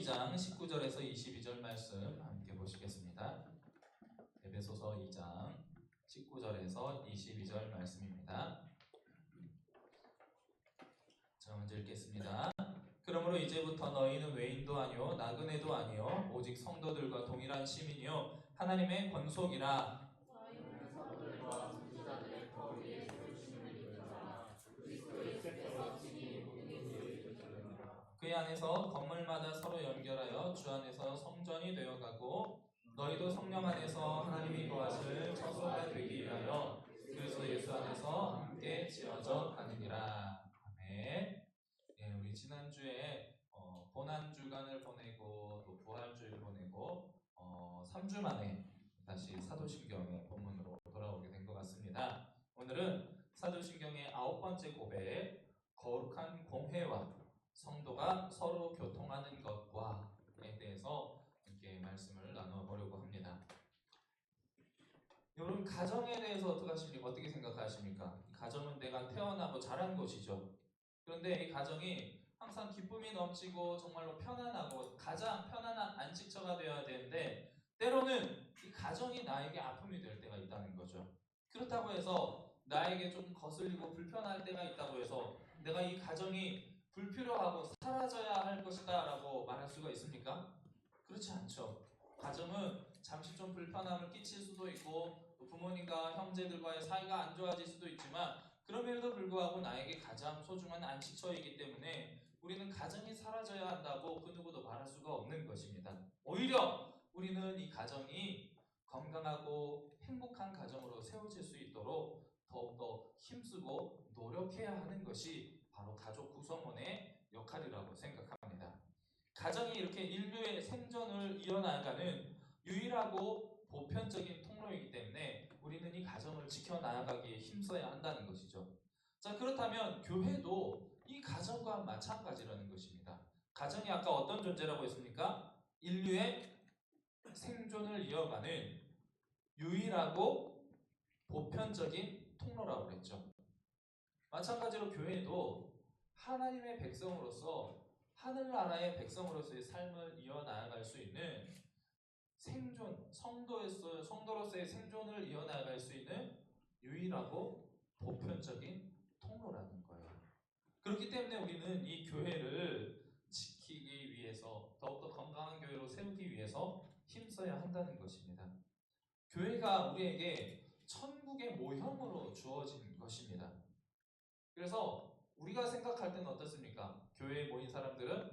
2장 19절에서 22절 말씀 함께 보시겠습니다. 에베소서 2장 19절에서 22절 말씀입니다. 자, 먼저 읽겠습니다. 그러므로 이제부터 너희는 외인도 아니요 나그네도 아니요 오직 성도들과 동일한 시민이요 하나님의 권속이라. 그 안에서 건물마다 서로 연결하여 주 안에서 성전이 되어가고 너희도 성령 안에서 하나님이 거하실 처소가 되기 위하여 그리스도 예수 안에서 함께 지어져 가느니라. 아멘. 예, 우리 지난주에 고난주간을 보내고 또 부활주일 보내고 3주 만에 다시 사도신경의 본문으로 돌아오게 된 것 같습니다. 오늘은 사도신경의 9번째 고백, 거룩한 공회와 성도가 서로 교통하는 것과에 대해서 이렇게 말씀을 나눠보려고 합니다. 여러분, 가정에 대해서 어떻게 생각하십니까? 가정은 내가 태어나고 자란 곳이죠. 그런데 이 가정이 항상 기쁨이 넘치고 정말로 편안하고 가장 편안한 안식처가 되어야 되는데 때로는 이 가정이 나에게 아픔이 될 때가 있다는 거죠. 그렇다고 해서 나에게 좀 거슬리고 불편할 때가 있다고 해서 내가 이 가정이 불필요하고 사라져야 할 것이다 라고 말할 수가 있습니까? 그렇지 않죠. 가정은 잠시 좀 불편함을 끼칠 수도 있고 또 부모님과 형제들과의 사이가 안 좋아질 수도 있지만 그럼에도 불구하고 나에게 가장 소중한 안식처이기 때문에 우리는 가정이 사라져야 한다고 그 누구도 말할 수가 없는 것입니다. 오히려 우리는 이 가정이 건강하고 행복한 가정으로 세워질 수 있도록 더욱더 힘쓰고 노력해야 하는 것이 바로 가족 구성원의 역할이라고 생각합니다. 가정이 이렇게 인류의 생존을 이어나가는 유일하고 보편적인 통로이기 때문에 우리는 이 가정을 지켜나가기에 힘써야 한다는 것이죠. 자, 그렇다면 교회도 이 가정과 마찬가지라는 것입니다. 가정이 아까 어떤 존재라고 했습니까? 인류의 생존을 이어가는 유일하고 보편적인 통로라고 그랬죠. 마찬가지로 교회도 하나님의 백성으로서 하늘나라의 백성으로서의 삶을 이어나갈 수 있는 생존, 성도로서의 생존을 이어나갈 수 있는 유일하고 보편적인 통로라는 거예요. 그렇기 때문에 우리는 이 교회를 지키기 위해서 더욱더 건강한 교회로 세우기 위해서 힘써야 한다는 것입니다. 교회가 우리에게 천국의 모형으로 주어진 것입니다. 그래서 우리가 생각할 때는 어떻습니까? 교회에 모인 사람들은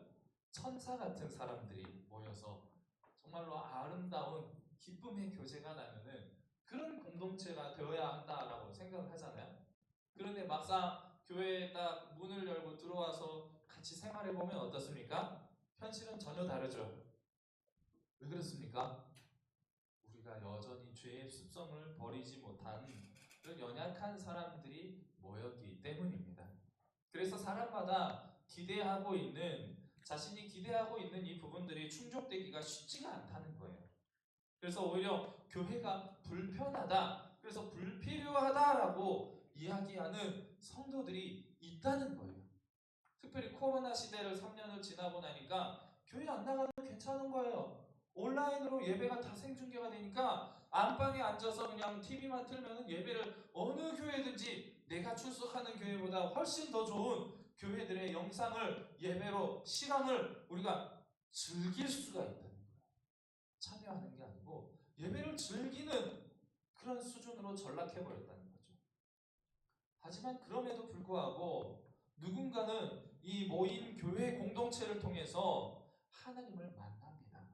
천사 같은 사람들이 모여서 정말로 아름다운 기쁨의 교제가 나누는 그런 공동체가 되어야 한다라고 생각을 하잖아요. 그런데 막상 교회에 딱 문을 열고 들어와서 같이 생활해보면 어떻습니까? 현실은 전혀 다르죠. 왜 그렇습니까? 우리가 여전히 죄의 습성을 버리지 못한 그런 연약한 사람들이 모였기 때문입니다. 그래서 사람마다 자신이 기대하고 있는 이 부분들이 충족되기가 쉽지가 않다는 거예요. 그래서 오히려 교회가 불편하다, 그래서 불필요하다라고 이야기하는 성도들이 있다는 거예요. 특별히 코로나 시대를 3년을 지나고 나니까 교회 안 나가도 괜찮은 거예요. 온라인으로 예배가 다 생중계가 되니까 안방에 앉아서 그냥 TV만 틀면 예배를 어느 교회든지 내가 출석하는 교회보다 훨씬 더 좋은 교회들의 영상을 예배로 시간을 우리가 즐길 수가 있다는 거예요. 참여하는 게 아니고 예배를 즐기는 그런 수준으로 전락해버렸다는 거죠. 하지만 그럼에도 불구하고 누군가는 이 모인 교회 공동체를 통해서 하나님을 만납니다.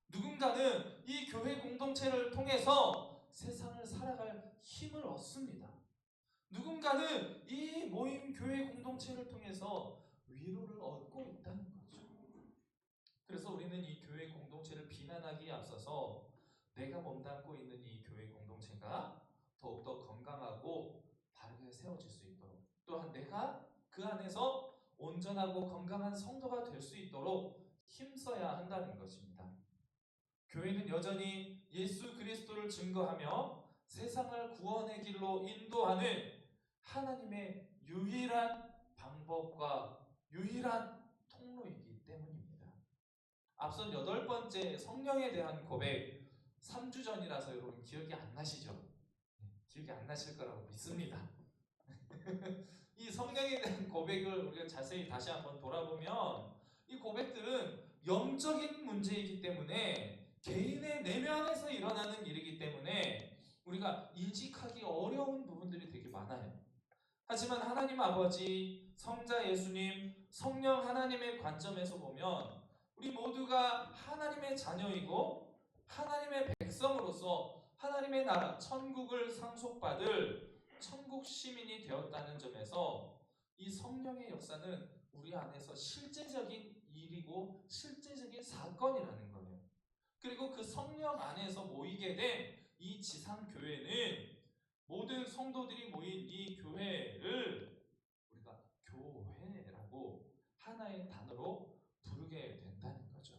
누군가는 이 교회 공동체를 통해서 세상을 살아갈 힘을 얻습니다. 누군가는 이 모임 교회 공동체를 통해서 위로를 얻고 있다는 거죠. 그래서 우리는 이 교회 공동체를 비난하기에 앞서서 내가 몸담고 있는 이 교회 공동체가 더욱더 건강하고 바르게 세워질 수 있도록, 또한 내가 그 안에서 온전하고 건강한 성도가 될 수 있도록 힘써야 한다는 것입니다. 교회는 여전히 예수 그리스도를 증거하며 세상을 구원의 길로 인도하는 하나님의 유일한 방법과 유일한 통로이기 때문입니다. 앞선 8번째 성령에 대한 고백 3주 전이라서 여러분 기억이 안 나시죠? 기억이 안 나실 거라고 믿습니다. 이 성령에 대한 고백을 우리가 자세히 다시 한번 돌아보면 이 고백들은 영적인 문제이기 때문에 개인의 내면에서 일어나는 일이기 때문에 우리가 인식하기 어려운 부분들이 되게 많아요. 하지만 하나님 아버지, 성자 예수님, 성령 하나님의 관점에서 보면 우리 모두가 하나님의 자녀이고 하나님의 백성으로서 하나님의 나라, 천국을 상속받을 천국 시민이 되었다는 점에서 이 성령의 역사는 우리 안에서 실제적인 일이고 실제적인 사건이라는 거예요. 그리고 그 성령 안에서 모이게 된 이 지상교회는 모든 성도들이 모인 이 교회를 우리가 교회라고 하나의 단어로 부르게 된다는 거죠.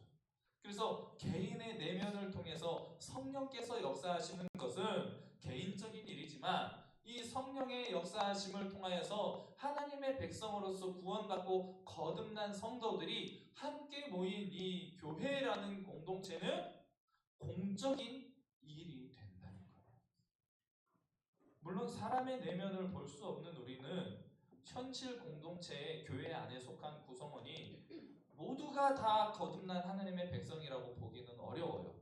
그래서 개인의 내면을 통해서 성령께서 역사하시는 것은 개인적인 일이지만 이 성령의 역사하심을 통하여서 하나님의 백성으로서 구원받고 거듭난 성도들이 함께 모인 이 교회라는 공동체는 공적인 일이 된다는 거예요. 물론 사람의 내면을 볼 수 없는 우리는 현실 공동체의 교회 안에 속한 구성원이 모두가 다 거듭난 하나님의 백성이라고 보기는 어려워요.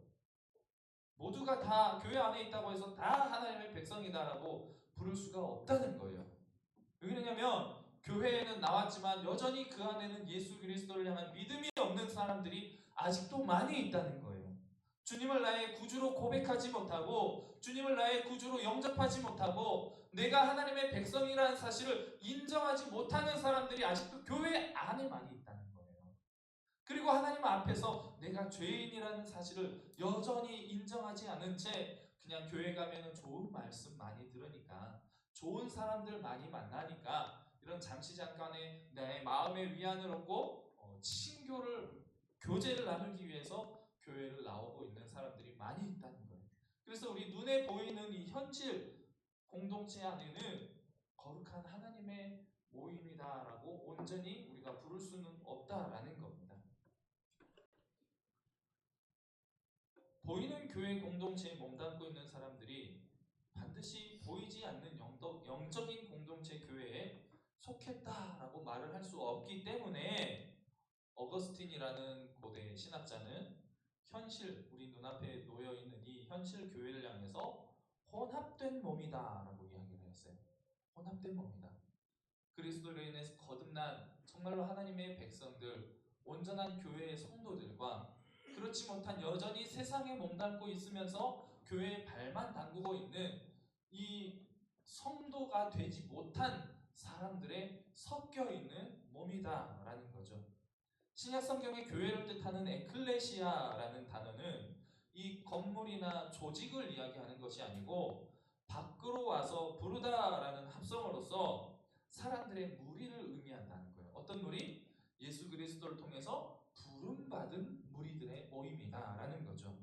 모두가 다 교회 안에 있다고 해서 다 하나님의 백성이다라고 부를 수가 없다는 거예요. 왜 그러냐면 교회에는 나왔지만 여전히 그 안에는 예수 그리스도를 향한 믿음이 없는 사람들이 아직도 많이 있다는 거예요. 주님을 나의 구주로 고백하지 못하고 주님을 나의 구주로 영접하지 못하고 내가 하나님의 백성이라는 사실을 인정하지 못하는 사람들이 아직도 교회 안에 많이 있다는 거예요. 그리고 하나님 앞에서 내가 죄인이라는 사실을 여전히 인정하지 않은 채 그냥 교회 가면은 좋은 말씀 많이 들으니까 좋은 사람들 많이 만나니까 이런 잠시 잠깐의 내 마음의 위안을 얻고 친교를 교제를 나누기 위해서 교회를 나오고 있는 사람들이 많이 있다는 거예요. 그래서 우리 눈에 보이는 이 현실 공동체 안에는 거룩한 하나님의 모임이다라고 온전히 우리가 부를 수는 없다라는 겁니다. 보이는 교회 공동체에 몸담고 있는 사람들이 반드시 보이지 않는 영적인 공동체 교회에 속했다라고 말을 할 수 없기 때문에 어거스틴이라는 고대 신학자는 현실, 우리 눈앞에 놓여있는 이 현실 교회를 향해서 혼합된 몸이다라고 이야기를 했어요. 혼합된 몸이다. 그리스도로 인해서 거듭난 정말로 하나님의 백성들, 온전한 교회의 성도들과 그렇지 못한 여전히 세상에 몸담고 있으면서 교회에 발만 담그고 있는 이 성도가 되지 못한 사람들의 섞여 있는 몸이다라는 거죠. 신약 성경의 교회를 뜻하는 에클레시아라는 단어는 이 건물이나 조직을 이야기하는 것이 아니고 밖으로 와서 부르다라는 합성어로서 사람들의 무리를 의미한다는 거예요. 어떤 무리? 예수 그리스도를 통해서 부름받은 무리들의 모임이다라는 거죠.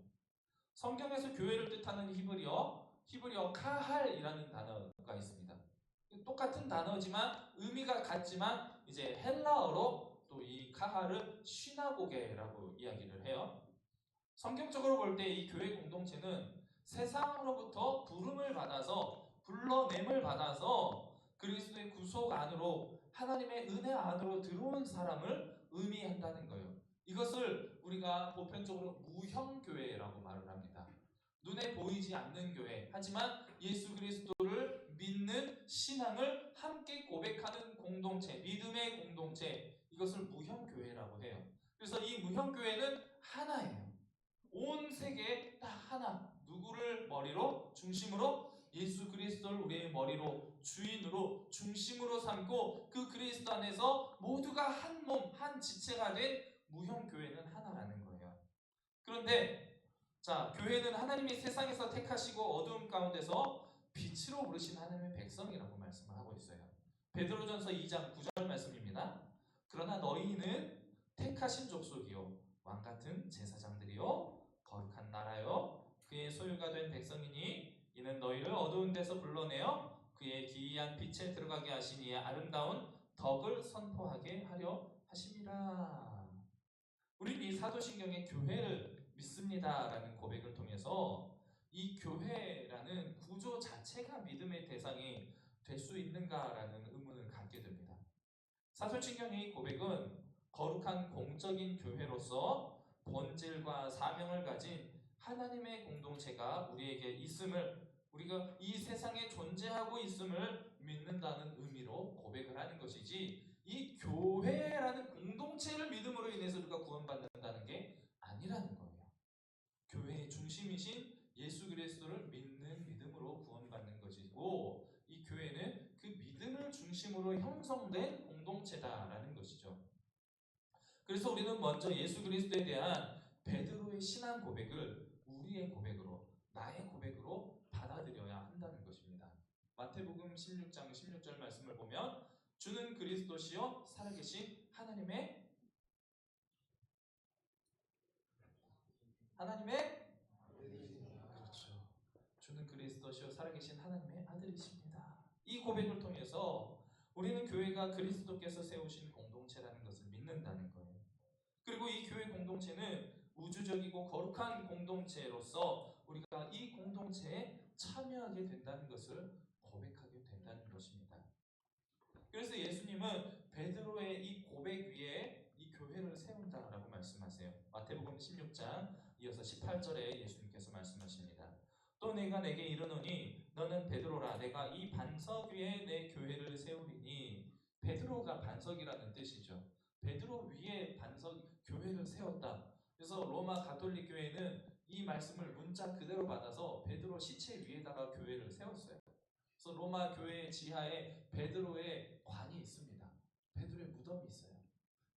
성경에서 교회를 뜻하는 히브리어 카할이라는 단어가 있습니다. 똑같은 단어지만 의미가 같지만 이제 헬라어로 또 이 카할을 시나고게라고 이야기를 해요. 성경적으로 볼 때 이 교회 공동체는 세상으로부터 부름을 받아서 불러냄을 받아서 그리스도의 구속 안으로 하나님의 은혜 안으로 들어온 사람을 의미한다는 거예요. 이것을 우리가 보편적으로 무형교회라고 말을 합니다. 눈에 보이지 않는 교회, 하지만 예수 그리스도를 믿는 신앙을 함께 고백하는 공동체, 믿음의 공동체, 이것을 무형교회라고 해요. 그래서 이 무형교회는 하나예요. 온 세계에 딱 하나, 누구를 머리로, 중심으로? 예수 그리스도를 우리의 머리로, 주인으로, 중심으로 삼고 그 그리스도 안에서 모두가 한 몸, 한 지체가 된 무형교회는 하나라는 거예요. 그런데 자, 교회는 하나님이 세상에서 택하시고 어두움 가운데서 빛으로 부르신 하나님의 백성이라고 말씀을 하고 있어요. 베드로전서 2장 9절 말씀입니다. 그러나 너희는 택하신 족속이요 왕같은 제사장들이요 거룩한 나라요 그의 소유가 된 백성이니 이는 너희를 어두운 데서 불러내어 그의 기이한 빛에 들어가게 하신 이의 아름다운 덕을 선포하게 하려 하심이라. 우리는 이 사도신경의 교회를 믿습니다라는 고백을 통해서 이 교회라는 구조 자체가 믿음의 대상이 될 수 있는가라는 의문을 갖게 됩니다. 사도신경의 고백은 거룩한 공적인 교회로서 본질과 사명을 가진 하나님의 공동체가 우리에게 있음을, 우리가 이 세상에 존재하고 있음을 믿는다는 의미로 고백을 하는 것이지, 이 교회라는 공동체를 믿음으로 인해서 우리가 구원받는다는 게 아니라는 거예요. 교회의 중심이신 예수 그리스도를 믿는 믿음으로 구원받는 것이고, 이 교회는 그 믿음을 중심으로 형성된 공동체다라는 것이죠. 그래서 우리는 먼저 예수 그리스도에 대한 베드로의 신앙 고백을 우리의 고백으로, 나의 고백으로 받아들여야 한다는 것입니다. 마태복음 16장 16절 말씀을 보면 주는 그리스도시요 살아계신 하나님의 그렇죠. 주는 그리스도시요 살아계신 하나님의 아들이십니다. 이 고백을 통해서 우리는 교회가 그리스도께서 세우신 공동체라는 것을 믿는다는 거예요. 그리고 이 교회 공동체는 우주적이고 거룩한 공동체로서 우리가 이 공동체에 참여하게 된다는 것을 고백하게 된다는 것입니다. 그래서 예수님은 베드로의 이 고백 위에 이 교회를 세운다라고 말씀하세요. 마태복음 16장 이어서 18절에 예수님께서 말씀하십니다. 또 내가 내게 이르노니 너는 베드로라. 내가 이 반석 위에 내 교회를 세우리니. 베드로가 반석이라는 뜻이죠. 베드로 위에 반석 교회를 세웠다. 그래서 로마 가톨릭 교회는 이 말씀을 문자 그대로 받아서 베드로 시체 위에다가 교회를 세웠어요. 그래서 로마 교회 지하에 베드로의 관이 있습니다. 베드로의 무덤이 있어요.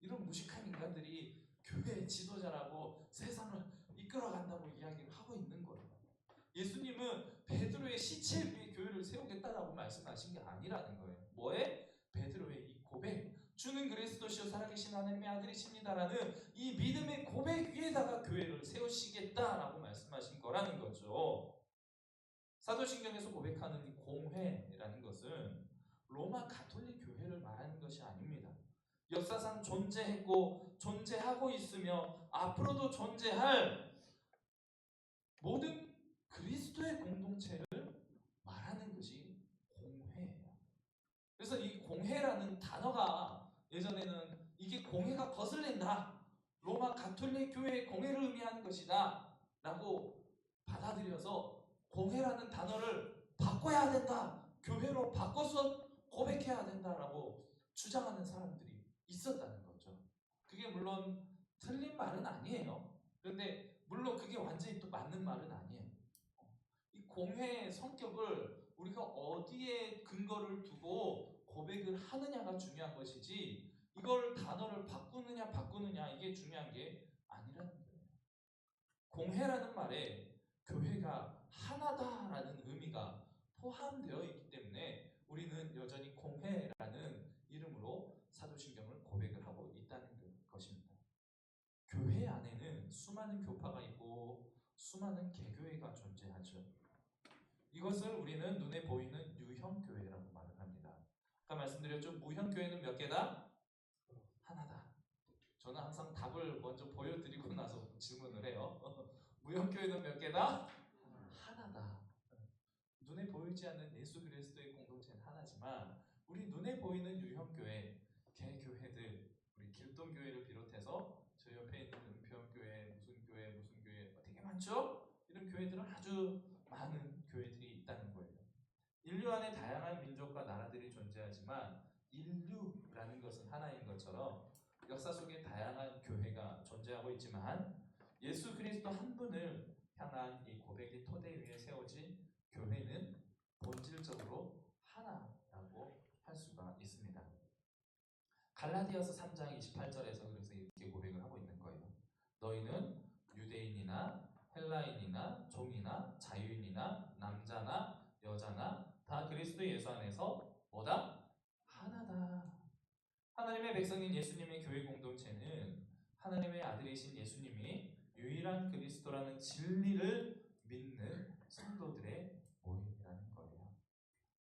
이런 무식한 인간들이 교회의 지도자라고 세상을 이끌어간다고 이야기를 하고 있는 거예요. 예수님은 베드로의 시체 위에 교회를 세우겠다라고 말씀하신 게 아니라는 거예요. 뭐에? 베드로의 이 고백, 주는 그리스도시요 살아계신 하나님의 아들이십니다라는 이 믿음의 고백 위에다가 교회를 세우시겠다라고 말씀하신 거라는 거죠. 사도신경에서 고백하는 이 공회라는 것은 로마 가톨릭 교회를 말하는 것이 아닙니다. 역사상 존재했고 존재하고 있으며 앞으로도 존재할 모든 그리스도의 공동체를 말하는 것이 공회예요. 그래서 이 공회라는 단어가 예전에는 이게 공회가 거슬린다, 로마 가톨릭 교회의 공회를 의미하는 것이다 라고 받아들여서 공회라는 단어를 바꿔야 된다, 교회로 바꿔서 고백해야 된다라고 주장하는 사람들이 있었다는 거죠. 그게 물론 틀린 말은 아니에요. 그런데 물론 그게 완전히 또 맞는 말은 아니에요. 이 공회의 성격을 우리가 어디에 근거를 두고 고백을 하느냐가 중요한 것이지, 이걸 단어를 바꾸느냐 이게 중요한 게 아니라는 거예요. 공회라는 말에 교회가 하나다라는 의미가 포함되어 있기 때문에 우리는 여전히 공회라는 이름으로 사도신경을 고백을 하고 있다는 것입니다. 교회 안에는 수많은 교파가 있고 수많은 개교회가 존재하죠. 이것을 우리는 눈에 보이는 유형교회라고 말을 합니다. 아까 말씀드렸죠. 무형교회는 몇 개다? 하나다. 저는 항상 답을 먼저 보여드리고 나서 질문을 해요. 무형교회는 몇 개다? 하나다. 눈에 보이지 않는 예수 그리스도의 공동체는 하나지만 우리 눈에 보이는 유형교회, 개교회들, 우리 길동교회를 비롯해서 저 옆에 있는 은평교회, 무슨 교회 되게 많죠? 이런 교회들은 아주 많은 교회들이 있다는 거예요. 인류 안에 다양한 민족과 나라들이 존재하지만 인류라는 것은 하나인 것처럼 역사 속에 다양한 교회가 존재하고 있지만 예수 그리스도 한 분을 향한 이 고백의 토대 위에 세워진 교회는 본질적으로 하나라고 할 수가 있습니다. 갈라디아서 3장 28절에서 그래서 이렇게 고백을 하고 있는 거예요. 너희는 유대인이나 헬라인이나 종이나 자유인이나 남자나 여자나 다 그리스도 예수 안에서 뭐다? 하나다. 하나님의 백성인 예수님의 교회 공동체는 하나님의 아들이신 예수님이 유일한 그리스도라는 진리를 믿는 성도들의 모임이라는 거예요.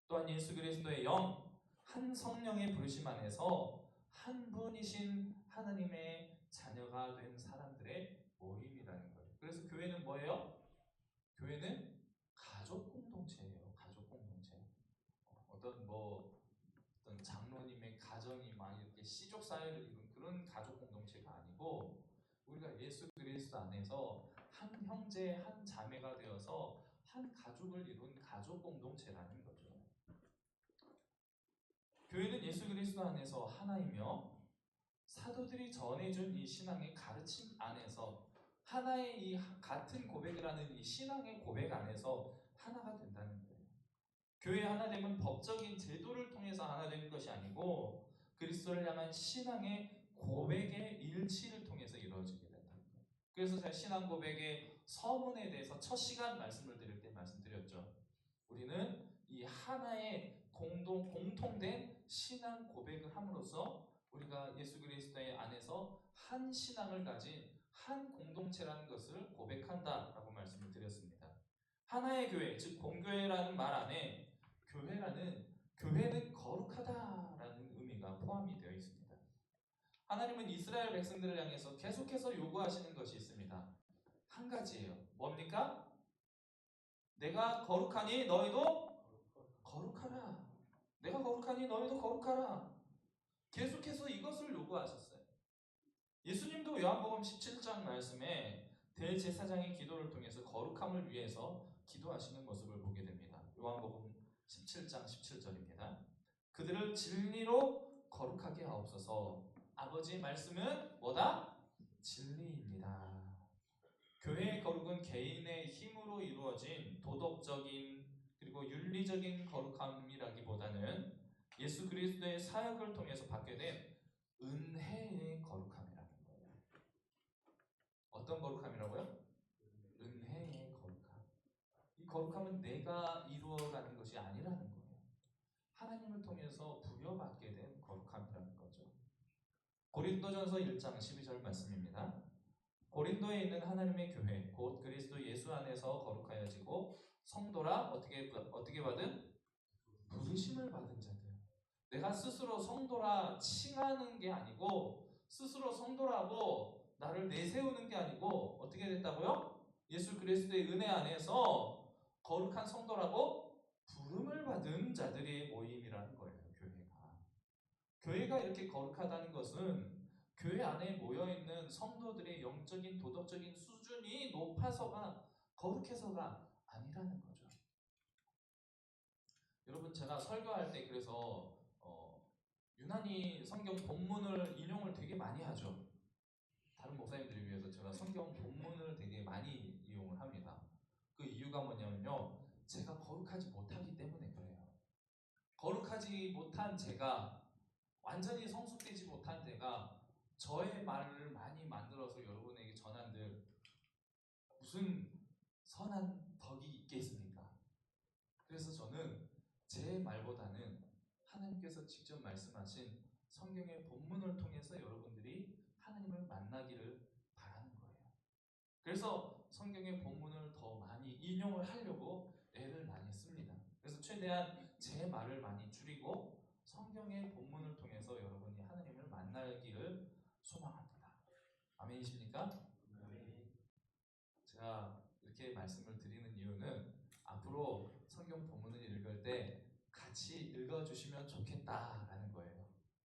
또한 예수 그리스도의 영, 한 성령의 부르심 안에서 한 분이신 하나님의 자녀가 된 사람들의 모임이라는 거예요. 그래서 교회는 뭐예요? 교회는 가족 공동체예요. 가족 공동체. 어떤 장로님의 가정이 막 이렇게 시족 사회를 이룬 그런 가족 공동체가 아니고 우리가 예수 그리스도 안에서 한 형제 한 자매가 되어서 한 가족을 이룬 가족 공동체라는 거죠. 교회는 예수 그리스도 안에서 하나이며 사도들이 전해준 이 신앙의 가르침 안에서 하나의 이 같은 고백을 하는 이 신앙의 고백 안에서 하나가 된다는 거예요. 교회 하나됨은 법적인 제도를 통해서 하나 되는 것이 아니고 그리스도를 향한 신앙의 고백의 일치를 통해서 이루어지게 된다는 거예요. 그래서 제가 신앙 고백의 서문에 대해서 첫 시간 말씀을 드릴 때 말씀드렸죠. 우리는 이 하나의 공통된 신앙 고백을 함으로써 우리가 예수 그리스도의 안에서 한 신앙을 가진 한 공동체라는 것을 고백한다라고 말씀을 드렸습니다. 하나의 교회, 즉 공교회라는 말 안에 교회는 거룩하다라는 의미가 포함이 되어 있습니다. 하나님은 이스라엘 백성들을 향해서 계속해서 요구하시는 것이 있습니다. 한 가지예요. 뭡니까? 내가 거룩하니 너희도 거룩하라. 내가 거룩하니 너희도 거룩하라. 계속해서 이것을 요구하셨어요. 예수님도 요한복음 17장 말씀에 대제사장의 기도를 통해서 거룩함을 위해서 기도하시는 모습을 보게 됩니다. 요한복음 17장 17절입니다. 그들을 진리로 거룩하게 하옵소서. 아버지의 말씀은 뭐다? 진리입니다. 교회의 거룩은 개인의 힘으로 이루어진 도덕적인 그리고 윤리적인 거룩함이라기보다는 예수 그리스도의 사역을 통해서 받게 된 은혜의 거룩함이라는 거예요. 어떤 거룩함이라고요? 은혜의 거룩함. 이 거룩함은 내가 이루어가는 것이 아니라는 거예요. 하나님을 통해서 부여받게 된 거룩함이라는 거죠. 고린도전서 1장 12절 말씀입니다. 고린도에 있는 하나님의 교회 곧 그리스도 예수 안에서 거룩하여지고 성도라 어떻게 받은? 부르심을 받은 자들. 내가 스스로 성도라 칭하는 게 아니고 스스로 성도라고 나를 내세우는 게 아니고 어떻게 됐다고요? 예수 그리스도의 은혜 안에서 거룩한 성도라고 부름을 받은 자들의 모임이라는 거예요. 교회가 이렇게 거룩하다는 것은 교회 안에 모여있는 성도들의 영적인 도덕적인 수준이 높아서가 거룩해서가 아니라는 거죠. 여러분 제가 설교할 때 그래서 유난히 성경 본문을 인용을 되게 많이 하죠. 다른 목사님들을 위해서 제가 성경 본문을 되게 많이 이용을 합니다. 그 이유가 뭐냐면요. 제가 거룩하지 못하기 때문에 그래요. 거룩하지 못한 제가 완전히 성숙되지 못한 제가 저의 말을 많이 만들어서 여러분에게 전한들 무슨 선한 덕이 있겠습니까? 그래서 저는 제 말보다는 하나님께서 직접 말씀하신 성경의 본문을 통해서 여러분들이 하나님을 만나기를 바라는 거예요. 그래서 성경의 본문을 더 많이 인용을 하려고 애를 많이 씁니다. 그래서 최대한 제 말을 많이 줄이고 성경의 본문을 통해서 여러분이 하나님을 만나기를 소망합니다. 아멘이십니까? 네. 제가 이렇게 말씀을 드리는 이유는 앞으로 성경 본문을 읽을 때 같이 읽어주시면 좋겠다라는 거예요.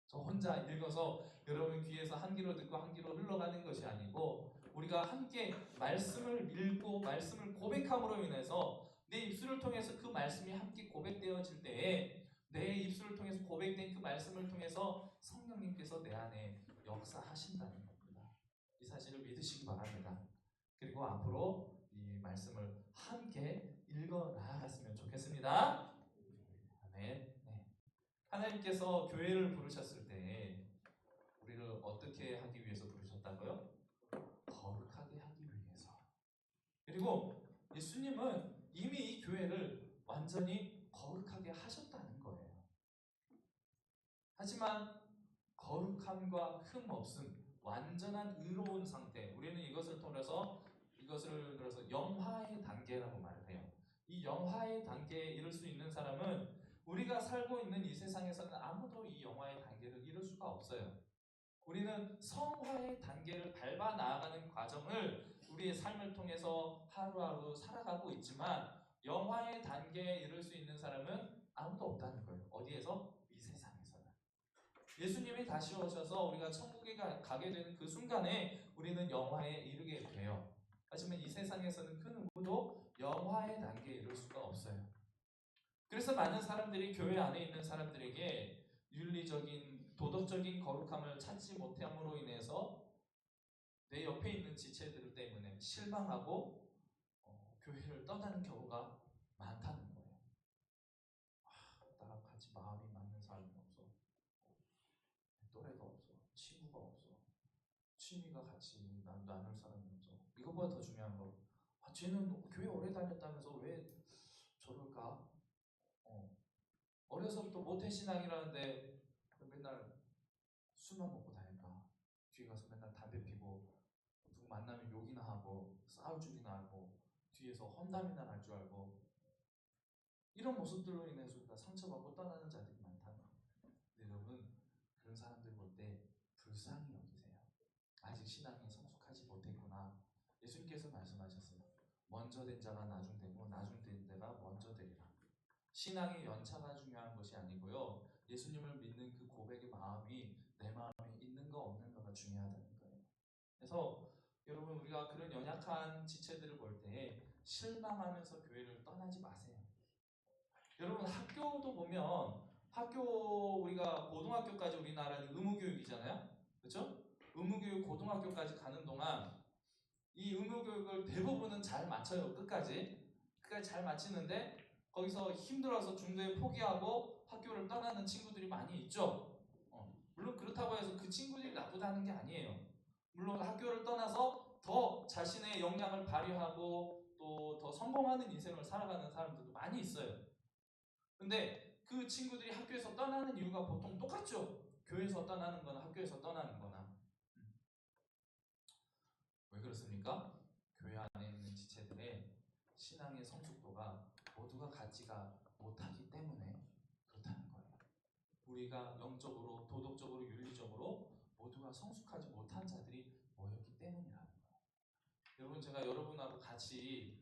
저 혼자 읽어서 여러분 귀에서 한 귀로 듣고 한 귀로 흘러가는 것이 아니고 우리가 함께 말씀을 읽고 말씀을 고백함으로 인해서 내 입술을 통해서 그 말씀이 함께 고백되어질 때에 내 입술을 통해서 고백된 그 말씀을 통해서 성령님께서 내 안에 역사하신다는 겁니다. 이 사실을 믿으시기 바랍니다. 그리고 앞으로 이 말씀을 함께 읽어 나아갔으면 좋겠습니다. 아멘. 네. 하나님께서 교회를 부르셨을 때 우리를 어떻게 하기 위해서 부르셨다고요? 거룩하게 하기 위해서. 그리고 예수님은 이미 이 교회를 완전히 거룩하게 하셨다는 거예요. 하지만 거룩함과 흠 없음, 완전한 의로운 상태. 우리는 이것을 통해서 영화의 단계라고 말을 해요. 이 영화의 단계에 이를 수 있는 사람은 우리가 살고 있는 이 세상에서는 아무도 이 영화의 단계를 이룰 수가 없어요. 우리는 성화의 단계를 밟아 나아가는 과정을 우리의 삶을 통해서 하루하루 살아가고 있지만 영화의 단계에 이를 수 있는 사람은 아무도 없다는 거예요. 어디에서? 이 세상에서는. 예수님이 다시 오셔서 우리가 천국에 가게 되는 그 순간에 우리는 영화에 이르게 돼요. 하지만 이 세상에서는 그 누구도 영화의 단계에 이를 수가 없어요. 그래서 많은 사람들이 교회 안에 있는 사람들에게 윤리적인 도덕적인 거룩함을 찾지 못함으로 인해서 내 옆에 있는 지체들 때문에 실망하고 교회를 떠나는 경우가 많다는 거예요. 나랑 같이 마음이 맞는 사람이 없어. 또래가 없어. 친구가 없어. 취미가 같이 나눌 사람이 없어. 이것보다 더 중요한 거. 쟤는 교회 오래 다녔다면서 왜 저럴까? 어려서부터 모태신앙이라는데 맨날 술만 먹고 다닐까? 뒤에 가서 맨날 담배 피고 누구 만나면 욕이나 하고 싸울 줄이나 알고 뒤에서 험담이나 날 줄 알고 이런 모습들로 인해서 우리가 상처받고 떠나는 자들이 많다는 거예요. 근데 여러분 그런 사람들 볼 때 불쌍히 여기세요. 아직 신앙에 성숙하지 못했구나. 예수님께서 말씀하셨어요. 먼저 된 자가 나중 되고 나중 된 자가 먼저 되리라. 신앙의 연차가 중요한 것이 아니고요. 예수님을 믿는 그 고백의 마음이 내 마음에 있는 거 없는 거가 중요하다는 거예요. 그래서 여러분 우리가 그런 연약한 지체들을 볼 때 실망하면서 교회를 떠나지 마세요. 여러분 학교도 보면 학교 우리가 고등학교까지 우리나라는 의무교육이잖아요. 그렇죠? 의무교육 고등학교까지 가는 동안 이 의무교육을 대부분은 잘 마쳐요. 끝까지 잘 마치는데 거기서 힘들어서 중도에 포기하고 학교를 떠나는 친구들이 많이 있죠. 물론 그렇다고 해서 그 친구들이 나쁘다는 게 아니에요. 물론 학교를 떠나서 더 자신의 역량을 발휘하고 또 더 성공하는 인생을 살아가는 사람들도 많이 있어요. 근데 그 친구들이 학교에서 떠나는 이유가 보통 똑같죠. 교회에서 떠나는 거나 학교에서 떠나는 거나. 왜 그렇습니까? 교회 안에 있는 지체들의 신앙의 성숙도가 모두가 같지가 못하기 때문에 그렇다는 거예요. 우리가 영적으로, 도덕적으로, 윤리적으로 모두가 성숙하지 못한 자들이 모였기 때문이라는 거예요. 여러분 제가 여러분하고 같이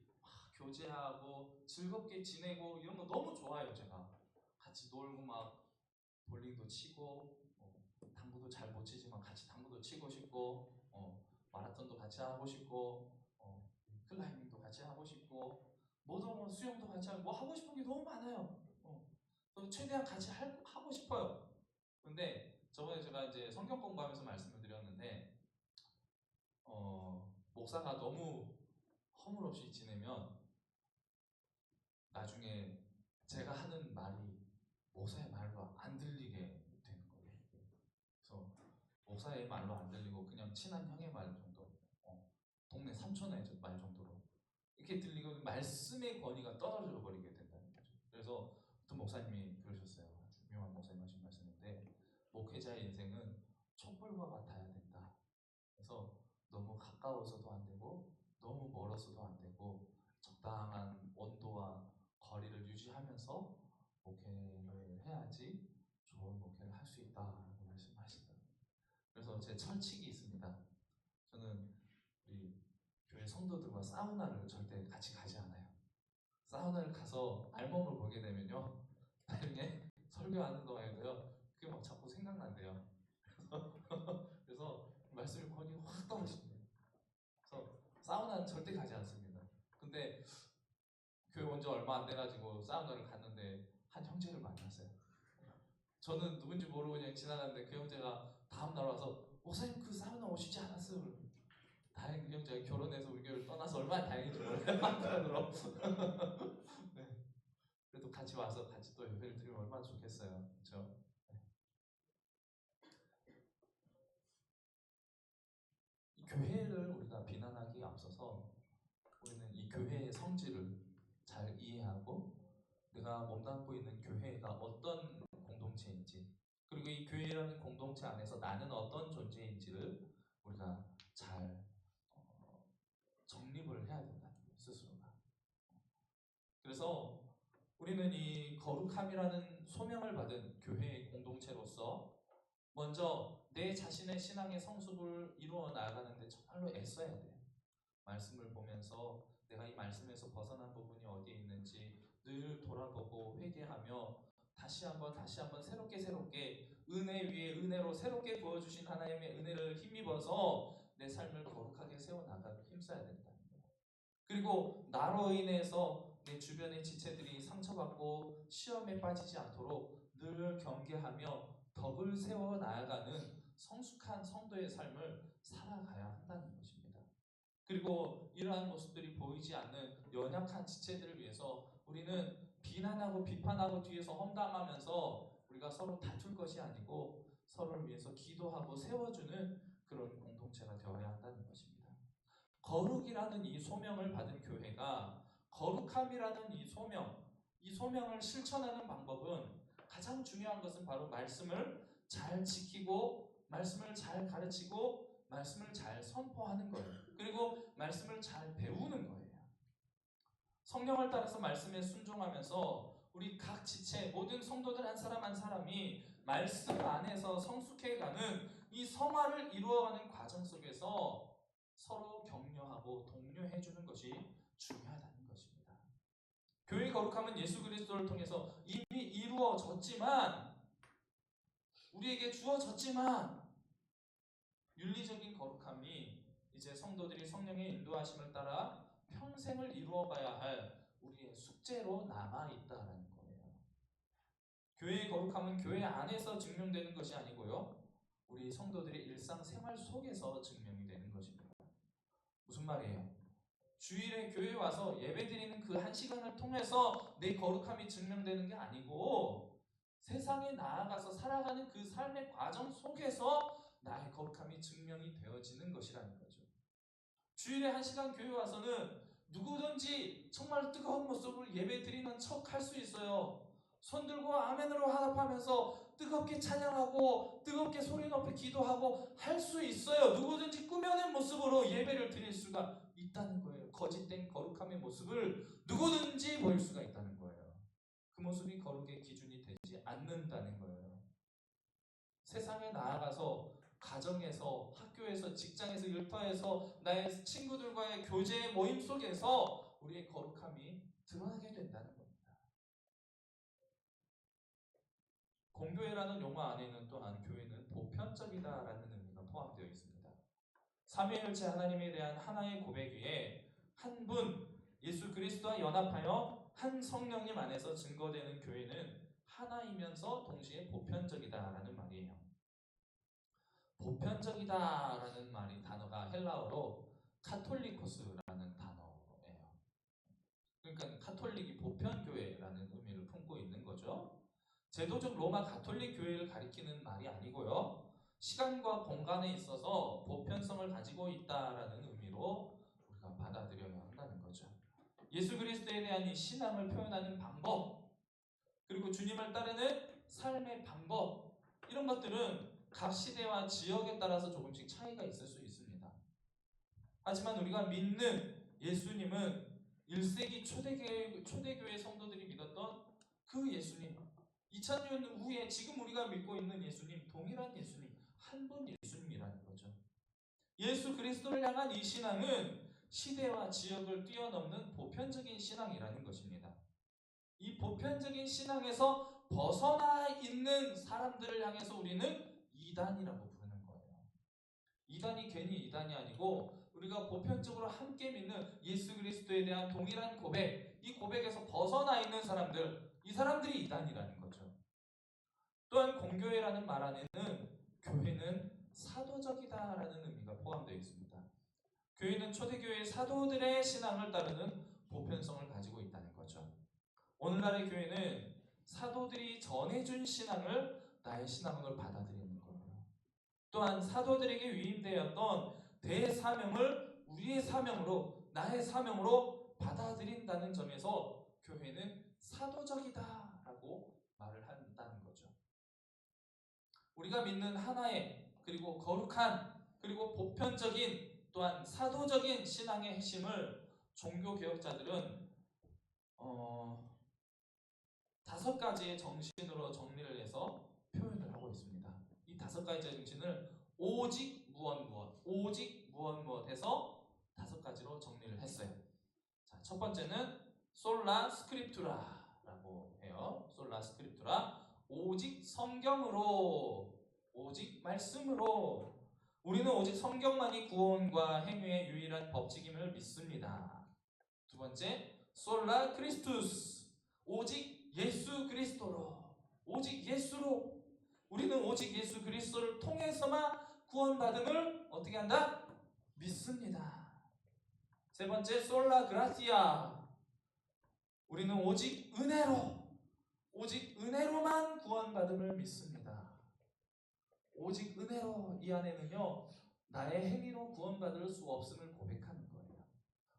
교제하고 즐겁게 지내고 이런 거 너무 좋아요. 제가 같이 놀고 막 볼링도 치고 당구도 잘 못 치지만 같이 당구도 치고 싶고 마라톤도 같이 하고 싶고 클라이밍도 같이 하고 싶고 뭐 수영도 같이 하고 뭐 하고 싶은 게 너무 많아요. 최대한 같이 하고 싶어요. 근데 저번에 제가 이제 성경 공부하면서 말씀을 드렸는데 목사가 너무 허물없이 지내면 나중에 제가 하는 말이 목사의 말로 안 들리게 되는 거예요. 그래서 목사의 말로 안 들리고 그냥 친한 형의 말 정도, 동네 삼촌의 말 정도로 이렇게 들리고 말씀의 권위가 떨어져 버리게 된다는 거죠. 그래서 어떤 목사님이 그러셨어요. 아주 유명한 목사님 하신 말씀인데 목회자의 인생은 촛불과 같아야 된다. 그래서 너무 가까워서도 안 되고 너무 멀어서도 안 되고 적당한 온도와 거리를 유지하면서 목회를 해야지 좋은 목회를 할 수 있다라고 말씀하시더라고요. 그래서 제 철칙이 있습니다. 저는 우리 교회 성도들과 사우나를 절대 같이 가지 않아요. 사우나를 가서 알몸을 보게 되면요 나중에 설교하는 동안에도요 그게 막 자꾸 생각난대요. 그래서 말씀의 권위가 확 떨어집니다. 그래서 사우나는 절대 가지 않습니다. 근데 교회 온 지 얼마 안 돼가지고 사우나를 갔는데 한 형제를 만났어요. 저는 누군지 모르고 그냥 지나갔는데 그 형제가 다음날 와서 목사님 그 사우나 오시지 않았어요. 다행히 그 형제가 결혼해서 우리 교회를 떠나서 얼마나 다행인지 몰라요. 한편으로. 네. 그래도 같이 와서 같이 또 예배를 드리면 얼마나 좋겠어요. 그렇죠? 이 교회를 우리가 비난하기에 앞서서 우리는 이 교회의 성질을 잘 이해하고 내가 몸담고 있는 교회가 어떤 공동체인지 그리고 이 교회라는 공동체 안에서 나는 어떤 존재인지를 우리가 잘 정립을 해야 된다는 거예요. 스스로가. 그래서 우리는 이 거룩함이라는 소명을 받은 교회의 공동체로서 먼저 내 자신의 신앙의 성숙을 이루어 나아가는데 정말로 애써야 돼요. 말씀을 보면서 내가 이 말씀에서 벗어난 부분이 어디에 있는지 늘 돌아보고 회개하며 다시 한번 새롭게 은혜 위에 은혜로 새롭게 부어주신 하나님의 은혜를 힘입어서 내 삶을 거룩하게 세워나가고 힘써야 된다는 거예요. 그리고 나로 인해서 내 주변의 지체들이 상처받고 시험에 빠지지 않도록 늘 경계하며 덕을 세워 나아가는 성숙한 성도의 삶을 살아가야 한다는 것입니다. 그리고 이러한 모습들이 보이지 않는 연약한 지체들을 위해서 우리는 비난하고 비판하고 뒤에서 험담하면서 우리가 서로 다툴 것이 아니고 서로를 위해서 기도하고 세워주는 그런 공동체가 되어야 한다는 것입니다. 거룩이라는 이 소명을 받은 교회가 거룩함이라는 이 소명을 실천하는 방법은 가장 중요한 것은 바로 말씀을 잘 지키고 말씀을 잘 가르치고 말씀을 잘 선포하는 거예요. 그리고 말씀을 잘 배우는 거예요. 성령을 따라서 말씀에 순종하면서 우리 각 지체 모든 성도들 한 사람 한 사람이 말씀 안에서 성숙해가는 이 성화를 이루어가는 과정 속에서 서로 격려하고 독려해주는 것이 중요하다는 것입니다. 교회 거룩함은 예수 그리스도를 통해서 이미 이루어졌지만 우리에게 주어졌지만 윤리적인 거룩함이 이제 성도들이 성령의 인도하심을 따라 평생을 이루어가야 할 우리의 숙제로 남아있다라는 거예요. 교회의 거룩함은 교회 안에서 증명되는 것이 아니고요. 우리 성도들의 일상생활 속에서 증명이 되는 것입니다. 무슨 말이에요? 주일에 교회에 와서 예배드리는 그 한 시간을 통해서 내 거룩함이 증명되는 게 아니고 세상에 나아가서 살아가는 그 삶의 과정 속에서 나의 거룩함이 증명이 되어지는 것이라는 거죠. 주일에 한 시간 교회 와서는 누구든지 정말 뜨거운 모습을 예배드리는 척 할 수 있어요. 손 들고 아멘으로 화답하면서 뜨겁게 찬양하고 뜨겁게 소리 높여 기도하고 할 수 있어요. 누구든지 꾸며낸 모습으로 예배를 드릴 수가 있다는 거예요. 거짓된 거룩함의 모습을 누구든지 보일 수가 있다는 거예요. 그 모습이 거룩의 기준이 되지 않는다는 거예요. 세상에 나아가서 가정에서, 학교에서, 직장에서, 일터에서, 나의 친구들과의 교제 모임 속에서 우리의 거룩함이 드러나게 된다는 겁니다. 공교회라는 용어 안에는 또한 교회는 보편적이다라는 의미가 포함되어 있습니다. 삼위일체 하나님에 대한 하나의 고백 위에 한 분 예수 그리스도와 연합하여 한 성령님 안에서 증거되는 교회는 하나이면서 동시에 보편적이다라는 말이에요. 보편적이다라는 단어가 헬라어로 카톨리코스라는 단어예요. 그러니까 카톨릭이 보편교회라는 의미를 품고 있는 거죠. 제도적 로마 가톨릭 교회를 가리키는 말이 아니고요. 시간과 공간에 있어서 보편성을 가지고 있다라는 의미로 우리가 받아들여야 한다는 거죠. 예수 그리스도에 대한 이 신앙을 표현하는 방법, 그리고 주님을 따르는 삶의 방법, 이런 것들은 각 시대와 지역에 따라서 조금씩 차이가 있을 수 있습니다. 하지만 우리가 믿는 예수님은 1세기 초대교회 성도들이 믿었던 그 예수님, 2000년 후에 지금 우리가 믿고 있는 예수님, 동일한 예수님, 한 분 예수님이라는 거죠. 예수 그리스도를 향한 이 신앙은 시대와 지역을 뛰어넘는 보편적인 신앙이라는 것입니다. 이 보편적인 신앙에서 벗어나 있는 사람들을 향해서 우리는 이단이라고 부르는 거예요. 이단이 괜히 이단이 아니고 우리가 보편적으로 함께 믿는 예수 그리스도에 대한 동일한 고백, 이 고백에서 벗어나 있는 사람들, 이 사람들이 이단이라는 거죠. 또한 공교회라는 말 안에는 교회는 사도적이다라는 의미가 포함되어 있습니다. 교회는 초대교회 사도들의 신앙을 따르는 보편성을 가지고 있다는 거죠. 오늘날의 교회는 사도들이 전해준 신앙을 나의 신앙으로 받아들이는 거예요. 또한 사도들에게 위임되었던 대사명을 우리의 사명으로, 나의 사명으로 받아들인다는 점에서 교회는 사도적이다라고 말을 한다는 거죠. 우리가 믿는 하나의, 그리고 거룩한, 그리고 보편적인, 또한 사도적인 신앙의 핵심을 종교개혁자들은 5가지의 정신으로 정리를 해서 표현을 하고 있습니다. 이 다섯 가지의 정신을 오직 무엇 오직 무엇 해서 다섯 가지로 정리를 했어요. 자, 첫 번째는 솔라 스크립투라라고 해요. 솔라 스크립투라, 오직 성경으로, 오직 말씀으로, 우리는 오직 성경만이 구원과 행위의 유일한 법칙임을 믿습니다. 두 번째, 솔라 크리스투스, 오직 예수 그리스도로, 오직 예수로, 우리는 오직 예수 그리스도를 통해서만 구원받음을 어떻게 한다? 믿습니다. 세 번째, 솔라 그라티아, 우리는 오직 은혜로, 오직 은혜로만 구원받음을 믿습니다. 오직 은혜로, 이 안에는요 나의 행위로 구원받을 수 없음을 고백하는 거예요.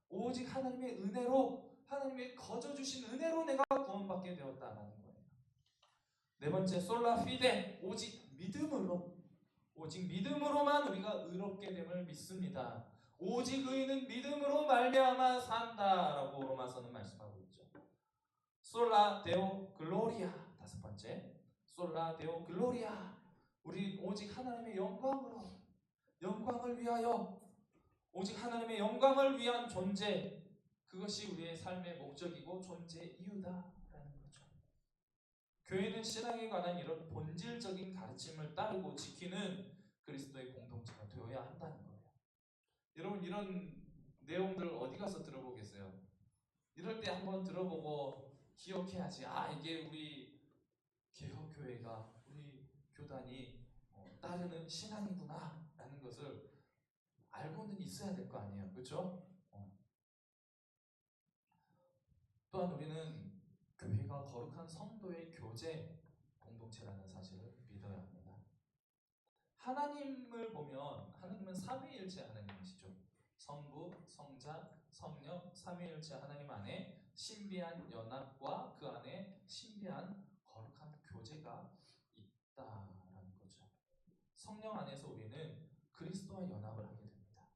오직 하나님의 은혜로, 하나님의 거저 주신 은혜로 내가 구원받게 되었다라는 거예요. 네 번째, 솔라 피데, 오직 믿음으로, 오직 믿음으로만 우리가 의롭게 됨을 믿습니다. 오직 의인은 믿음으로 말미암아 산다라고 로마서는 말씀하고 있죠. 솔라 데오 글로리아, 다섯 번째, 솔라 데오 글로리아, 우리 오직 하나님의 영광으로, 영광을 위하여, 오직 하나님의 영광을 위한 존재, 그것이 우리의 삶의 목적이고 존재 이유다라는 거죠. 교회는 신앙에 관한 이런 본질적인 가르침을 따르고 지키는 그리스도의 공동체가 되어야 한다는 거예요. 여러분, 이런 내용들 어디 가서 들어보겠어요? 이럴 때 한번 들어보고 기억해야지. 아, 이게 우리 개혁교회가, 우리 교단이 따르는 신앙이구나 라는 것을 알고는 있어야 될 거 아니에요. 그렇죠? 또한 우리는 교회가 거룩한 성도의 교제 공동체라는 사실을 믿어야 합니다. 하나님을 보면 하나님은 삼위일체 하나님이시죠. 성부, 성자, 성령, 삼위일체 하나님 안에 신비한 연합과 그 안에 신비한 거룩한 교제가 있다라는 거죠. 성령 안에서 우리는 그리스도와 연합을 하게 됩니다.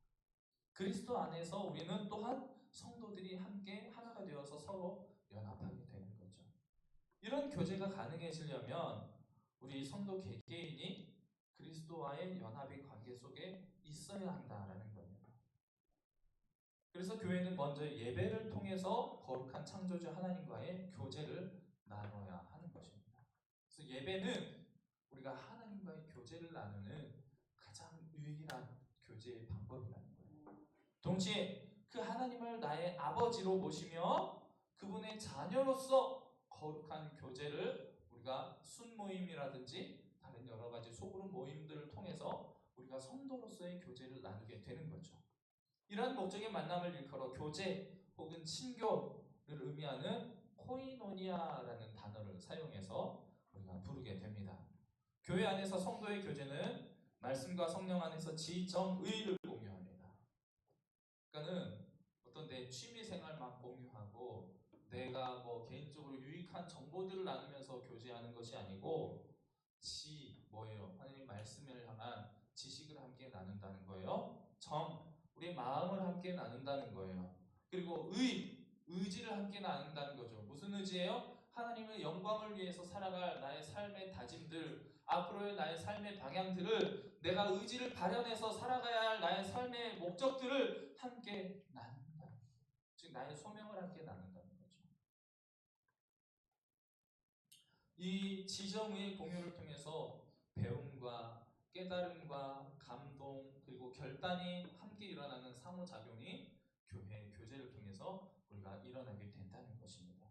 그리스도 안에서 우리는 또한 성도들이 함께 하나가 되어서 서로 연합하게 되는 거죠. 이런 교제가 가능해지려면 우리 성도 개개인이 그리스도와의 연합의 관계 속에 있어야 한다라는 거예요. 그래서 교회는 먼저 예배를 통해서 거룩한 창조주 하나님과의 교제를 나눠야 하는 것입니다. 그래서 예배는 우리가 하나님과의 교제를 나누는 가장 유일한 교제의 방법이라는 거예요. 동시에 그 하나님을 나의 아버지로 모시며 그분의 자녀로서 거룩한 교제를 우리가 순모임이라든지 다른 여러 가지 소그룹 모임들을 통해서 우리가 성도로서의 교제를 나누게 되는 거죠. 이러한 목적의 만남을 일컬어 교제 혹은 친교를 의미하는 코이노니아라는 단어를 사용해서 우리가 부르게 됩니다. 교회 안에서 성도의 교제는 말씀과 성령 안에서 지정의를 공유합니다. 그러니까는 어떤 내 취미 생활만 공유하고 내가 뭐 개인적으로 유익한 정보들을 나누면서 교제하는 것이 아니고 뭐예요? 하나님 말씀을 향한 지식을 함께 나눈다는 거예요. 우리의 마음을 함께 나눈다는 거예요. 그리고 의지를 함께 나눈다는 거죠. 무슨 의지예요? 하나님의 영광을 위해서 살아갈 나의 삶의 다짐들, 앞으로의 나의 삶의 방향들을, 내가 의지를 발현해서 살아가야 할 나의 삶의 목적들을 함께 나눈다. 즉 나의 소명을 함께 나눈다는 거죠. 이 지정의 공유를 통해서 배움과 깨달음과 감동 그리고 결단이 함께 일어나는 상호작용이 교회 교제를 통해서 우리가 일어나게 된다는 것입니다.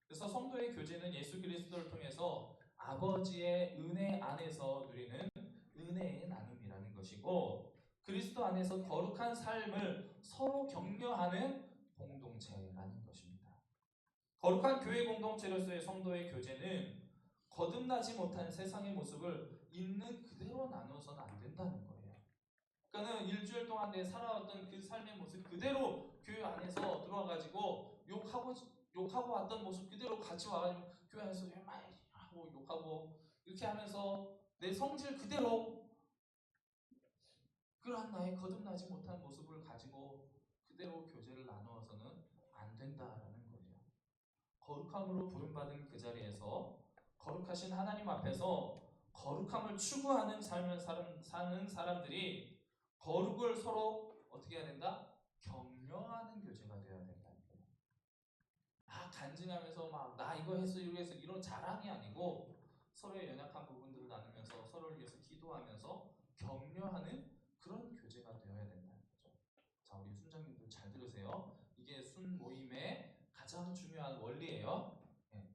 그래서 성도의 교제는 예수 그리스도를 통해서 아버지의 은혜 안에서 누리는 은혜의 나눔이라는 것이고, 그리스도 안에서 거룩한 삶을 서로 격려하는 공동체라는 것입니다. 거룩한 교회 공동체로서의 성도의 교제는 거듭나지 못한 세상의 모습을 있는 그대로 나눠서는 안 된다는 거예요. 그러니까는 일주일 동안 내 살아왔던 그 삶의 모습 그대로 교회 안에서 들어와가지고 욕하고 왔던 모습 그대로 같이 와가지고 교회 안에서 많이 하고 욕하고 이렇게 하면서 내 성질 그대로 그러한 나의 거듭나지 못한 모습을 가지고 그대로 교제를 나누어서는 안 된다라는 거예요. 거룩함으로 부름받은 그 자리에서 거룩하신 하나님 앞에서 거룩함을 추구하는 삶을 사는 사람들이 거룩을 서로 어떻게 해야 된다? 격려하는 교제가 되어야 된다는 거예요. 간증하면서 막 나 이거 했어 이거 했어 이런 자랑이 아니고 서로의 연약한 부분들을 나누면서 서로를 위해서 기도하면서 격려하는 그런 교제가 되어야 된다는 거죠. 자, 우리 순장님들 잘 들으세요. 이게 순 모임의 가장 중요한 원리예요.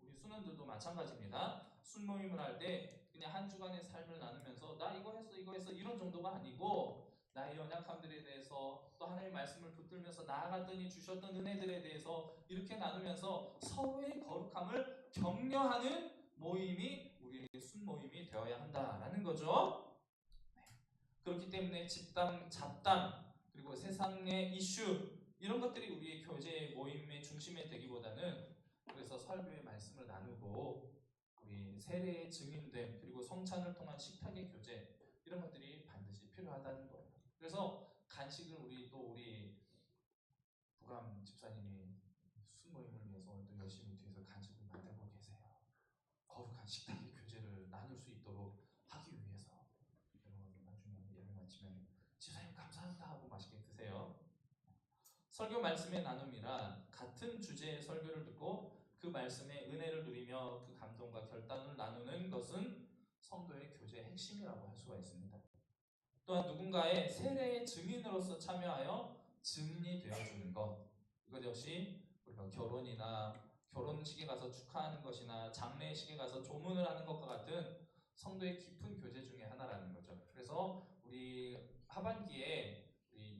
우리 순원들도 마찬가지입니다. 순 모임을 할 때 그냥 한 주간의 삶을 나누면서 나 이거 했어 이거 했어 이런 정도가 아니고 나의 연약함들에 대해서 또 하나님의 말씀을 붙들면서 나아갔더니 주셨던 은혜들에 대해서 이렇게 나누면서 서로의 거룩함을 격려하는 모임이 우리의 순 모임이 되어야 한다라는 거죠. 그렇기 때문에 집단, 잡담, 그리고 세상의 이슈 이런 것들이 우리의 교제 모임의 중심에 되기보다는 그래서 설교의 말씀을 나누고 우리 세례의 증인됨 그리고 성찬을 통한 식탁의 교제 이런 것들이 반드시 필요하다는 거예요. 그래서 간식을 우리 부감 집사님이 순모임을 위해서 오늘도 열심히 뒤에서 간식을 만들고 계세요. 거룩한 식탁의 교제를 나눌 수 있도록 하기 위해서 여러분 나중에 예배 마치면 집사님 감사합니다 하고 맛있게 드세요. 설교 말씀의 나눔이란 같은 주제의 설교를 듣고 그 말씀의 은혜를 누리며 그 감동과 결단을 나누는 것은 성도의 교제의 핵심이라고 할 수가 있습니다. 또한 누군가의 세례의 증인으로서 참여하여 증인이 되어주는 것 이것 역시 우리가 결혼이나 결혼식에 가서 축하하는 것이나 장례식에 가서 조문을 하는 것과 같은 성도의 깊은 교제 중에 하나라는 거죠. 그래서 우리 하반기에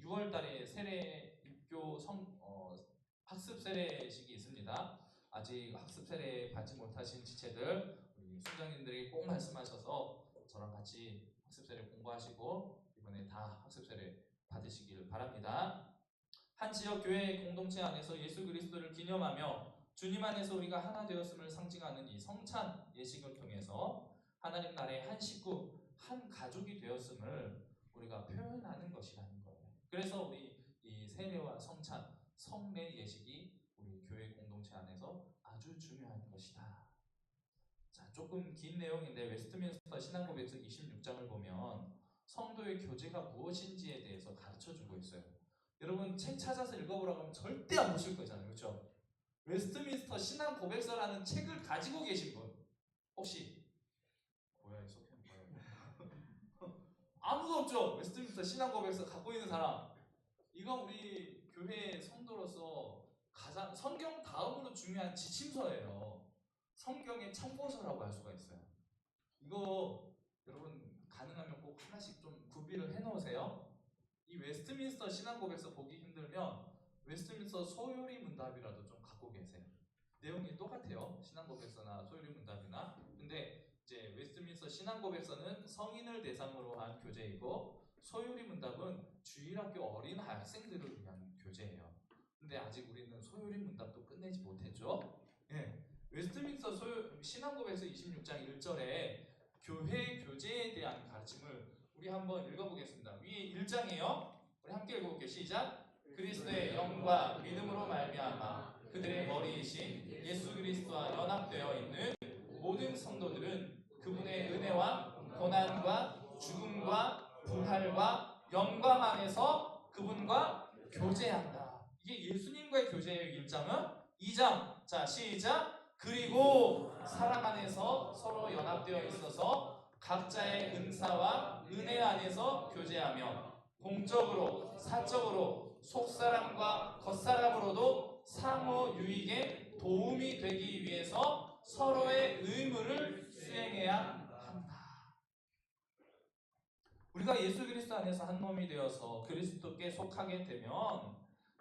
6월 달에 세례 입교 학습 세례식이 있습니다. 아직 학습 세례 받지 못하신 지체들 우리 순장님들이 꼭 말씀하셔서 저랑 같이 학습 세례 공부하시고 이번에 다 학습 세례 받으시길 바랍니다. 한 지역 교회 공동체 안에서 예수 그리스도를 기념하며 주님 안에서 우리가 하나 되었음을 상징하는 이 성찬 예식을 통해서 하나님 나라의 한 식구, 한 가족이 되었음을 우리가 표현하는 것이라는 거예요. 그래서 우리 이 세례와 성찬, 성례 예식이 우리 교회 공동체 안에서 아주 중요한 것이다. 자, 조금 긴 내용인데 웨스트민스터 신앙고백서 26장을 보면 성도의 교제가 무엇인지에 대해서 가르쳐주고 있어요. 여러분 책 찾아서 읽어보라고 하면 절대 안 보실 거잖아요. 그렇죠? 웨스트민스터 신앙고백서라는 책을 가지고 계신 분 혹시 뭐야 이 소편 뭐야? 아무도 없죠. 웨스트민스터 신앙고백서 갖고 있는 사람. 이건 우리 교회 성도로서 가장 성경 다음으로 중요한 지침서예요. 성경의 참고서라고 할 수가 있어요. 이거 여러분 가능하면 꼭 하나씩 좀 구비를 해놓으세요. 이 웨스트민스터 신앙고백서 보기 힘들면 웨스트민스터 소요리 문답이라도 좀 갖고 계세요. 내용이 똑같아요. 신앙고백서나 소요리 문답이나. 근데 이제 웨스트민스터 신앙고백서는 성인을 대상으로 한 교재이고 소요리 문답은 주일학교 어린 학생들을 위한 교재예요. 근데 아직 우리는 소요리 문답도 끝내지 못했죠. 예. 웨스트민스터 신앙고백서 26장 1절에 교회 교제에 대한 가르침을 우리 한번 읽어보겠습니다. 위에 1장이에요. 우리 함께 읽어볼게요. 시작. 그리스도의 영과 믿음으로 말미암아 그들의 머리이신 예수 그리스도와 연합되어 있는 모든 성도들은 그분의 은혜와 고난과 죽음과 부활과 영광 안에서 그분과 교제한다. 이게 예수님과의 교제예요. 1장은 2장. 자, 시작. 그리고 사랑 안에서 서로 연합되어 있어서 각자의 은사와 은혜 안에서 교제하며 공적으로 사적으로 속사람과 겉사람으로도 상호 유익에 도움이 되기 위해서 서로의 의무를 수행해야 한다. 우리가 예수 그리스도 안에서 한 몸이 되어서 그리스도께 속하게 되면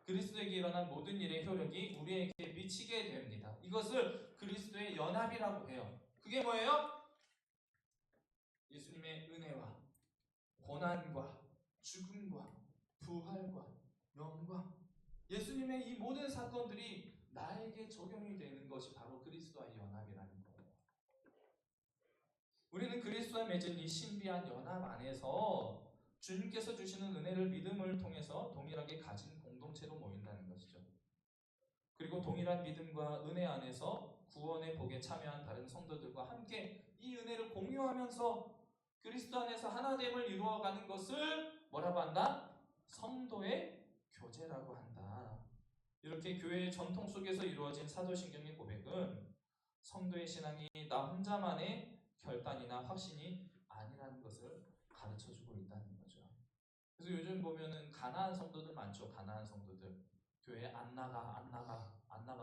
그리스도에게 일어난 모든 일의 효력이 우리에게 미치게 됩니다. 이것을 그리스도의 연합이라고 해요. 그게 뭐예요? 예수님의 은혜와 고난과 죽음과 부활과 영광, 예수님의 이 모든 사건들이 나에게 적용이 되는 것이 바로 그리스도와의 연합이라는 거예요. 우리는 그리스도와 맺은 이 신비한 연합 안에서 주님께서 주시는 은혜를 믿음을 통해서 동일하게 가진 공동체로 모인다는 것이죠. 그리고 동일한 믿음과 은혜 안에서 구원의 복에 참여한 다른 성도들과 함께 이 은혜를 공유하면서 그리스도 안에서 하나됨을 이루어가는 것을 뭐라고 한다? 성도의 교제라고 한다. 이렇게 교회의 전통 속에서 이루어진 사도신경의 고백은 성도의 신앙이 나 혼자만의 결단이나 확신이 아니라는 것을 가르쳐주고 있다는 거죠. 그래서 요즘 보면은 가난한 성도들 많죠. 가난한 성도들. 교회 안 나가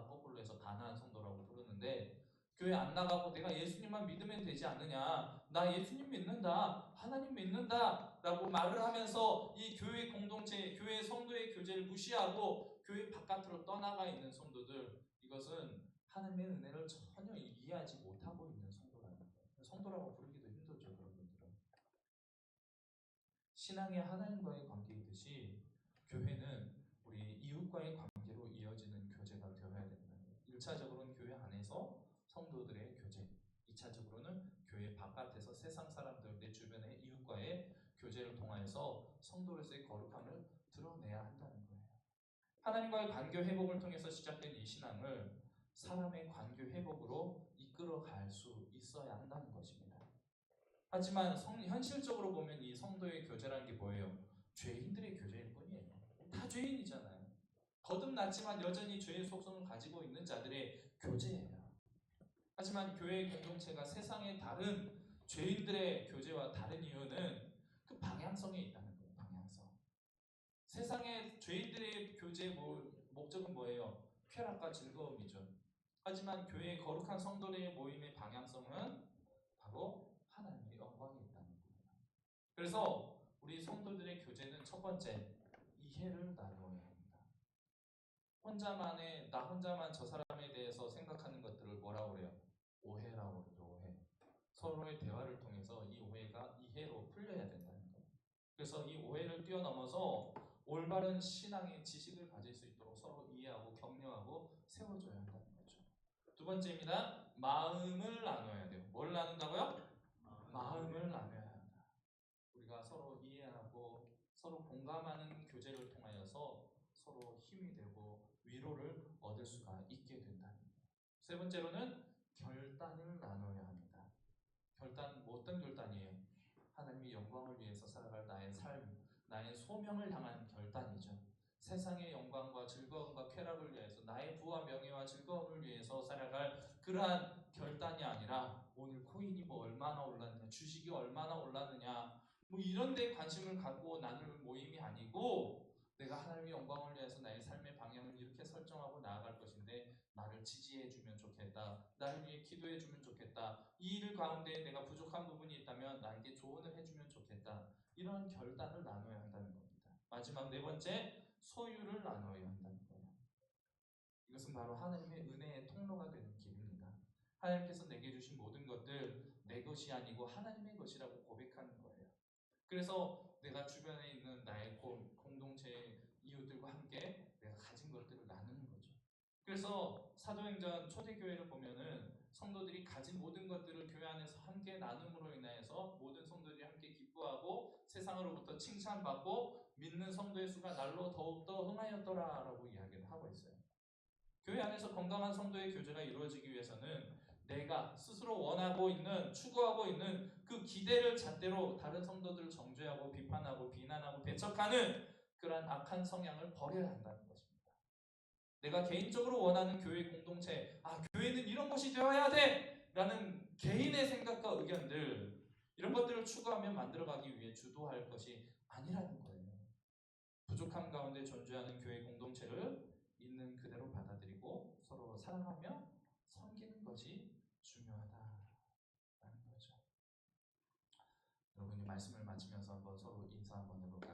거꾸로 해서 가난한 성도라고 부르는데, 교회 안 나가고 내가 예수님만 믿으면 되지 않느냐, 나 예수님 믿는다, 하나님 믿는다 라고 말을 하면서 이 교회 공동체, 교회 성도의 교제를 무시하고 교회 바깥으로 떠나가 있는 성도들, 이것은 하나님의 은혜를 전혀 이해하지 못하고 있는 성도라는 거예요. 성도라고 부르기도 힘들죠. 그런 분들은. 신앙의 하나님과의 관계이듯이 교회는 우리 이웃과의 관계로 이어지는 교제가 되어야 된다는 거예요. 1차적으로는 교회 안에서 성도들의 교제, 2차적으로는 교회 바깥에서 세상 사람들, 내 주변의 이웃과의 교제를 통하여서 성도로서의 거룩함을 드러내야 한다는 거예요. 하나님과의 관계 회복을 통해서 시작된 이 신앙을 사람의 관계 회복으로 이끌어갈 수 있어야 한다는 것입니다. 하지만 현실적으로 보면 이 성도의 교제라는 게 뭐예요? 죄인들의 교제일 뿐이에요. 다 죄인이잖아요. 거듭났지만 여전히 죄의 속성을 가지고 있는 자들의 교제예요. 하지만 교회 공동체가 세상의 다른 죄인들의 교제와 다른 이유는 그 방향성에 있다는 거예요. 방향성. 세상의 죄인들의 교제의 목적은 뭐예요? 쾌락과 즐거움이죠. 하지만 교회의 거룩한 성도들의 모임의 방향성은 바로 하나님의 영광이 있다는 거예요. 그래서 우리 성도들의 교제는 첫 번째, 이해를 나누어야 합니다. 나 혼자만 저 사람에 대해서 생각하는 것들을 뭐라고 그래요? 오해라고 그러죠. 오해. 서로의 대화를 통해서 이 오해가 이해로 풀려야 된다는 거예요. 그래서 이 오해를 뛰어넘어서 올바른 신앙의 지식을 가질 수 있도록 서로 이해하고 격려하고 세워줘야 한다는 거죠. 두 번째입니다. 마음을 나눠야 돼요. 뭘 나눈다고요? 마음을 나눠야 한다. 우리가 서로 이해하고 서로 공감하는 교제를 통하여서 서로 힘이 되고 위로를 얻을 수가 있게 된다는 거예요. 세 번째로는 결단을 나눠야 합니다. 결단, 어떤 결단이에요? 하나님의 영광을 위해서 살아갈 나의 삶, 나의 소명을 향한 결단이죠. 세상의 영광과 즐거움과 쾌락을 위해서, 나의 부와 명예와 즐거움을 위해서 살아갈 그러한 결단이 아니라 오늘 코인이 뭐 얼마나 올랐느냐, 주식이 얼마나 올랐느냐, 뭐 이런 데 관심을 갖고 나눌 모임이 아니고, 내가 하나님의 영광을 위해서 나의 삶의 방향을 이렇게 설정하고 나아갈 것인데 나를 지지해주면 좋겠다, 나를 위해 기도해주면 좋겠다, 이 일 가운데 내가 부족한 부분이 있다면 나에게 조언을 해주면 좋겠다, 이런 결단을 나눠야 한다는 겁니다. 마지막 네 번째, 소유를 나눠야 한다는 거예요. 이것은 바로 하나님의 은혜의 통로가 되는 길입니다. 하나님께서 내게 주신 모든 것들 내 것이 아니고 하나님의 것이라고 고백하는 거예요. 그래서 내가 주변에 있는 나의 공동체의 이웃들과 함께 내가 가진 것들을 나누는 거죠. 그래서 사도행전 초대교회를 보면은 성도들이 가진 모든 것들을 교회 안에서 함께 나눔으로 인하여서 모든 성도들이 함께 기뻐하고 세상으로부터 칭찬받고 믿는 성도의 수가 날로 더욱더 흥하였더라라고 이야기를 하고 있어요. 교회 안에서 건강한 성도의 교제가 이루어지기 위해서는 내가 스스로 원하고 있는, 추구하고 있는 그 기대를 잣대로 다른 성도들을 정죄하고 비판하고 비난하고 배척하는 그러한 악한 성향을 버려야 한다는 것입니다. 내가 개인적으로 원하는 교회 공동체, 교회는 이런 곳이 되어야 돼! 라는 개인의 생각과 의견들, 이런 것들을 추구하며 만들어가기 위해 주도할 것이 아니라는 거예요. 부족함 가운데 존재하는 교회 공동체를 있는 그대로 받아들이고 서로 사랑하며 섬기는 것이 중요하다라는 거죠. 여러분이 말씀을 마치면서 한번 서로 인사 한번 해볼까요?